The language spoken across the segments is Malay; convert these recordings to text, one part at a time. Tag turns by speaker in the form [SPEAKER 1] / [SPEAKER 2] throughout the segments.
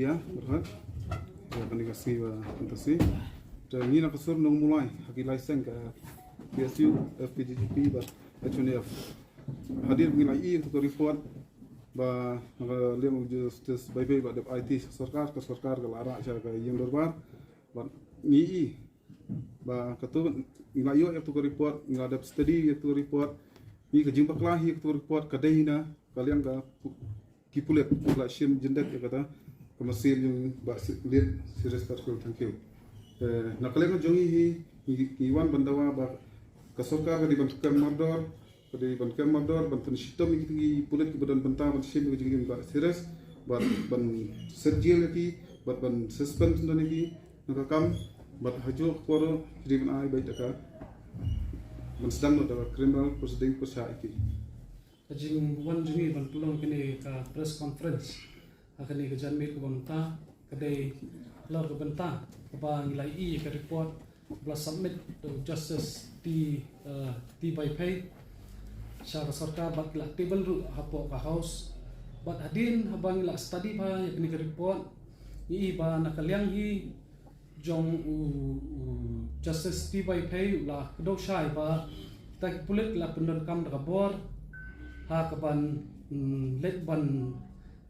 [SPEAKER 1] media berhat ya komunikasi wa fantasi dan ini nak kasur nong mulai haki license ke PSU FPGP ba HNF hadir mengenai untuk report ba lem justice by ba de IT sarkar ke lara cara ke yang dorbar ba ni ba katu ngai yo untuk report ngai ada study untuk report ni ke jumpa kelahi untuk report kadehina kalian ka kipulet la shim jendet ya kata kemasil yung ba lihat serius partikel thank you nakalian jongi hi wan bandawa ba kasoka ka di bantukan mardor di bantukan mardor bantun sistem ki pulet ki badan banta ban shim ki jing ba serius ban serjil ki ban suspend ndani ki nakakam bat haju koro di ban ai bai taka ban sedang no da criminal proceeding persa iki
[SPEAKER 2] Kajing wan jungi ban tulong kini ka press conference akani ka janmi ko banta kadai law ko banta ba ngilai I ka report bla submit to justice ti by pay sya ka sarkar bat la table ru hapo ka house bat hadin habang la study ba yakni ka report I ba nakaliang hi jong justice ti by pay la do shai ba tak pulit la pendon kam da bor ha kaban let ban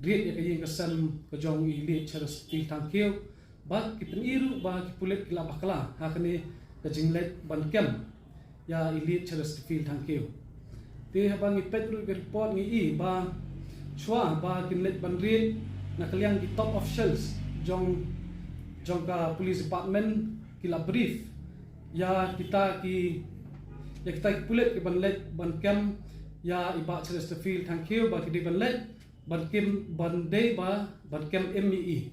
[SPEAKER 2] riet ya kayeng kesan kejong ilit charus ti tangkil ba kipen iru ba kipulet kila bakla ha kani kejing let ban kem ya ilit charus ti tangkil ti habang ipet ru report ngi I ba chwa ba kinlet ban riet na kaliang di top officials jong ka police department kila brief ya kita kipulet ki ban let ban kem ya iba charus to feel thank you ba kidi ban let ban kim ban day ba ban kem MEE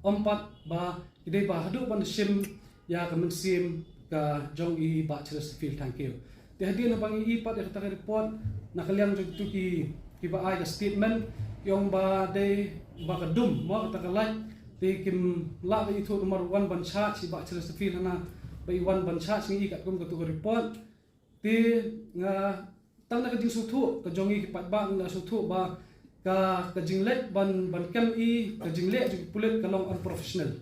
[SPEAKER 2] ompat ba kidi ba hadu ban sim ya ka mensim ka jong I ba charus to feel thank you ti hadi na bang I pat ya ta report na kaliang jog tu ki ba ai ka statement yong ba day ba ka dum mo ta ka like ti kim la ba itu nomor 1 ban charge ba charus to feel na ba I 1 ban charge ngi ka kum ka tu report ti nga tang na kajing sutu kajongi kipat ba na sutu ba kajing let ban kem I kajing let pulit kalong unprofessional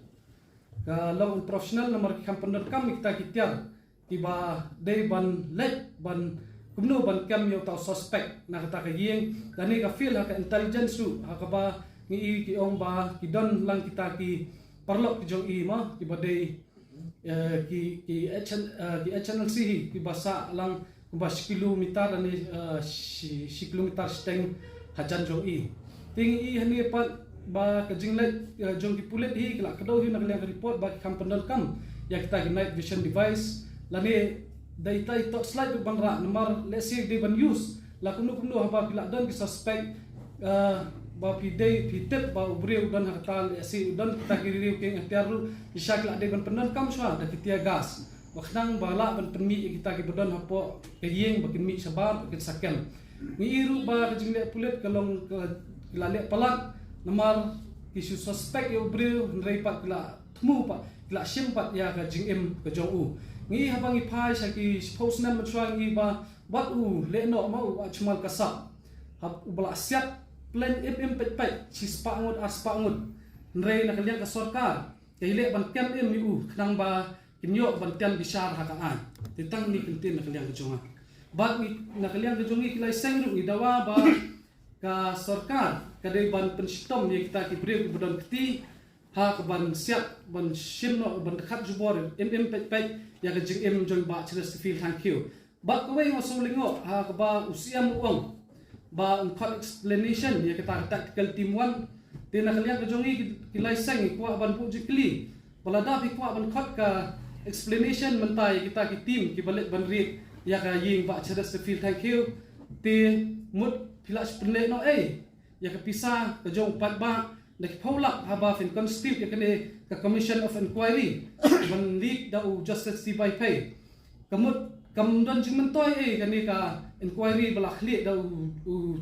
[SPEAKER 2] nomor kampandan kam kita kityar tiba day ban let ban kumno ban kem yo ta suspect na kata kayeng dani ka feel ka intelligence su ha ka ba ngi ki ong ba ki don lang kita ki parlok ki jong I ma tiba day ki HNLC ki basa lang kubas kilometer ani si kilometer steng hajan jong I ting I hani pat ba kajing let jong ki pulet hi kala kado hi nakaliang report ba kampandan kam ya kita ki night vision device lani data ito slide bang ra nomor let's say they ban use la kuno haba kila dan ki suspect ba pidei pitet ba ubre udan haktal si udan kita ki riu king atiaru isya kila de ban pendan kam swa da kitia gas waknang bala ban permi kita ki bedon hapo kayeng bakin mi sabar bakin sakel ni iru ba kajing le pulet kalong kila le palat namar isu suspect yo breu nrei pat kila tmu pa kila simpat ya kajing em kajong u ngi habang ipai sa ki postman matwang I ba wat u le no mau chmal kasap hab ubala siat plan em pet si spangut aspangut nrei na kaliang ka sarkar kaile ban kem em u nang ba kinyo bantian bisar hakaan tentang ni kintin na kaliang kajonga bag ni na kaliang kajongi kilay sengru ni dawa ba ka sarkar kadai ban penstom ni kita ki brew budon kiti ha ka ban siap ban shimno ban khat jubor pet ya ka jing em jong ba charus feel thank you bag ko way ngosolingo ha ka ba usiam uong ba on explanation ya kita tactical team 1 tin na kaliang kajongi kilay seng ko ban pu jikli balada bi ko ban khat ka explanation mentai kita ki team ki balik ban rit ya ka ying ba charus to feel thank you ti mut pila spene no ya ka pisa ka jong pat ba nek paulak haba fin constitute ya kane ka commission of inquiry ban lead da justice ti by pay kamut kamdan jing mentoy kane ka inquiry balak lead da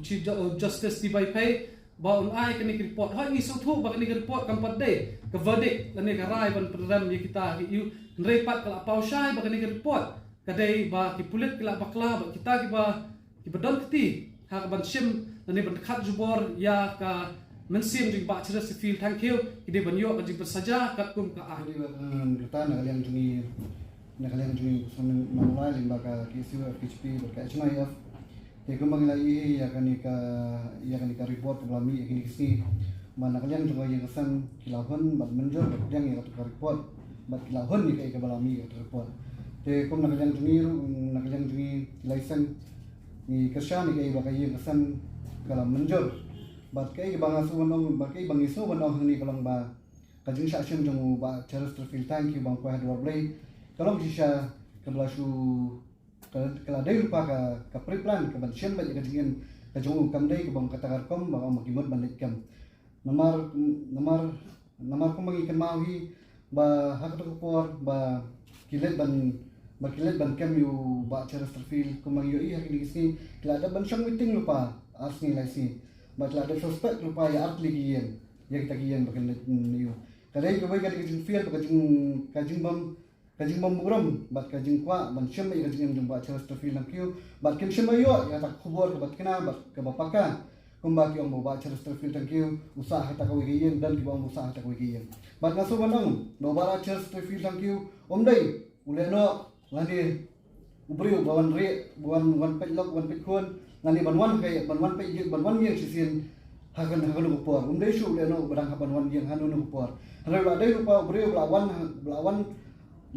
[SPEAKER 2] chief justice ti by pay ba on ai kani report ha ni so thu ba kani report kampat de ka verdict kani ka rai ban program ni kita ki yu repat kala pau shai ba kani report kadai ba ki pulit kala bakla ba kita ki ba ki bedon kiti ha ka ban sim nani ban khat jubor ya ka mensim jing ba cerita feel thank you ide banyo jing bersaja kat kum ka ah
[SPEAKER 3] Jadi kita nak kalian jungi kusun manulai limbaga KSU FHP berkait cuma ya. Jadi kembali lagi ya kan ika report belami ini kisi mana kalian juga yang kesan kilahun bad menjur yang ika report bad kilahun ika belami ika report. Jadi kalian jungi license ni kerja ni ika yang kesan kalam menjur bad kai bang asu wanong bad kai bang isu wanong ni kalang ba kajing sa asyam jung ba charles terfil thank you bang ko hadwar play kalau bisa kebelashu kalau ada lupa ke pre-plan ke bansian banyak kejadian kejung kamdai ke bang katakar kom bang makimut bandit kam namar ko mangikan mahi ba hak to por ba kilet ban kam yu ba charles terfil ko mangiyo I hak ni si kala ada bansang meeting lupa asni laisi ba kala ada suspect lupa ya art ligian ya kita gian bakan yu kadai ko bai kajing feel kajing bam buram bat kajing kwa ban syam ai kajing jumpa charles terfil nak yu bat kin syam ayo ya tak khubor ke bat kena bat ke bapaka kumba ki om ba charles terfil thank you usaha ta ko giyen dan ki bang usaha ta ko giyen bat ngaso banang no bara charles terfil thank you om dai uleno lani ubriu bawan re buan pet lok wan pet kun ngani banwan yang sisin hakan upor dai shu uleno barang banwan yang hanu upor hanu la dai rupa ubriu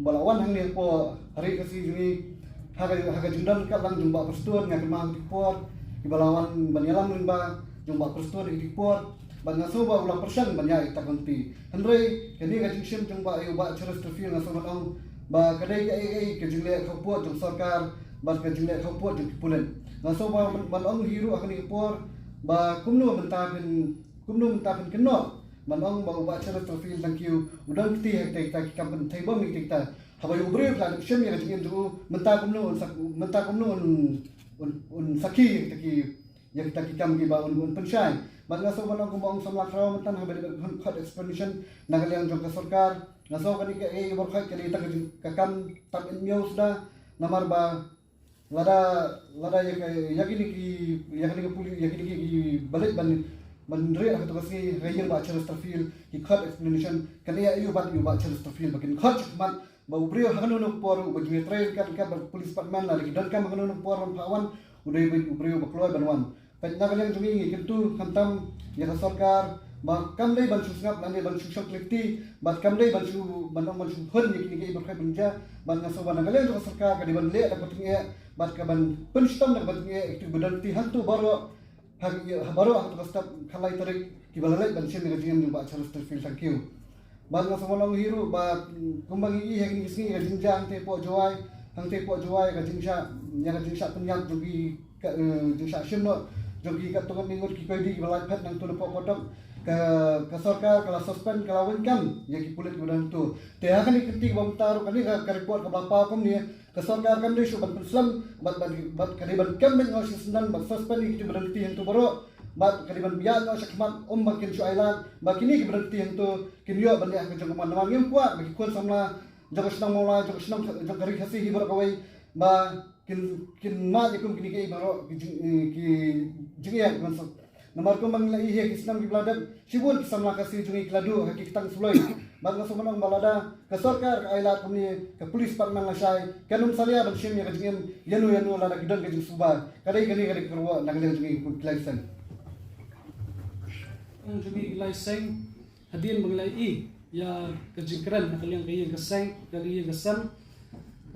[SPEAKER 3] balawan hang ni po hari kasi jungi haga jundan ka lang jumba perstuan ngak mang dipor di balawan banyalam limba jumba perstuan di dipor ban ngaso ba ulang persen banyai ta konti hendrei kini ka jingsim jumba ayu ba charles terfil ngaso matang ba kadai ai ke jingle khopot jung sarkar ba ke jingle khopot jung pulen ngaso ba ban hiru akan dipor ba kumnu mentapin kenno manong ba uba charles terfil thank you udang ti hak ta kampen thaiba mi tikta habai ubre plan shem ya jingin du menta kumnu un saki taki ya kita kam ki ba un pensyai ban ngaso manong kumong samlak raw mentan habai khat explanation nagaliang jong sarkar ngaso kani ke e borkhat kali ta kakam tap inyo sudah namar ba lada yakini ki balik Mandre atau kasi rayang ba charles terfil ki khat explanation kania ayu ba charles terfil bakin khat mat ba ubrio hanu no por ba jwe trail kan police department la ki dan kam hanu no por wan pawan udai ba ubrio ba kloy banwan pat na kalian jumi kintu khantam ya sarkar ba kam dai ban susngap nani ban susok lekti ba kam dai ban su banong ban su hon ni ki berkai banja ban ngaso ban kalian jo sarkar ka di ban le da patinge ba ka ban penstam da patinge itu bedanti hantu baru aku stop kalai tarik kibalalai ban siem ngajingan jumpa charles terfil thank you ban ngaso molong hiru ba kumbang I hak ni isni ngajing jang te po joai ngajing sha penyak jogi jing sha sim no jogi ka tongan ningur ki koidi kibalai phat nang tu po potong ke sarkar kala suspend kala wenkam ya ki pulit gudan tu te hakan ni ketik bam taru kali ka report ka bapa kom ni ke sarkar kan desu ban islam bat kali ban kam men ngos sendan bat suspend ki berhenti yang tu baro bat kali ban biya no sakmat makin su ailan ba kini ki berhenti yang tu kinyo ban ya ke jong man mang yang kuat bagi kun samla jong senang mola jong kari khasi hibar kawai ba kin ma ikum kini ke baro ki jingian kan nomor ko mang lai he kisnam ki bladat sibun kisamla kasi jungi kladu haki kitang suloi bang ngaso manong balada ke sarkar ka ailat kumni ke police department la sai kanum salia ban sim ya kajingem yanu la kidan kajing suba kadai kerwa nagle jungi license
[SPEAKER 2] jungi license hadin menglai ya kejingkran nakaliang kayeng keseng dari yang kesam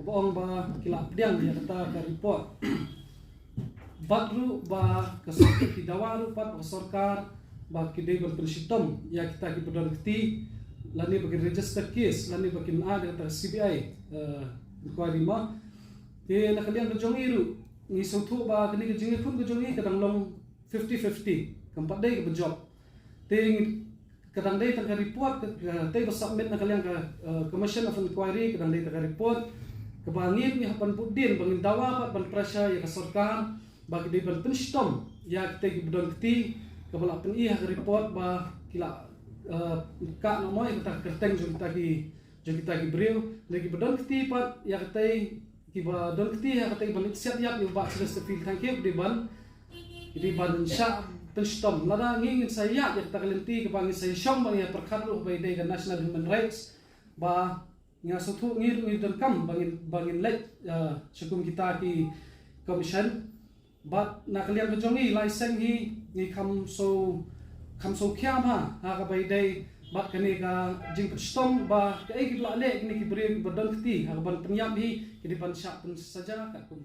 [SPEAKER 2] boong ba kila pediang ya kata ka report badru ba kasar ki dawaru pat sarkar ba ki dei berpensitom ya kita ki pedon kiti lani bagi register case lani bagi ada ta CBI inquiry ma te nakalian kejong iru ni sautu ba kini kejing pun kejong kadang long 50-50 kampat dei ke job te kadang dei ta report te ba submit nakalian ka commission of inquiry kadang dei ta report kebangin ni hapan pudin bangin dawa pat ban pressure ya ka sarkar bagi dia berpenstom ya kita bedon keti kepala peni hak report ba kila ka no moi kita kerteng jo kita ki breu lagi bedon keti pat ya kita ki bedon keti ya kita ban siap ya ni ba cerita feel thank you di ban sya penstom lada ngingin saya ya kita kalenti ke bangin saya syom bangin perkatlu by day National Human Rights ba nga sutu ngir dan kam bangin lek syukum kita ki commission but nakalian kejongi license ni kam so kiam ha ka by day bat kani ka jing penstom ba ka ki bla lek ni ki beri badan kti ha ban penyam hi ki di ban syak pun saja ka kum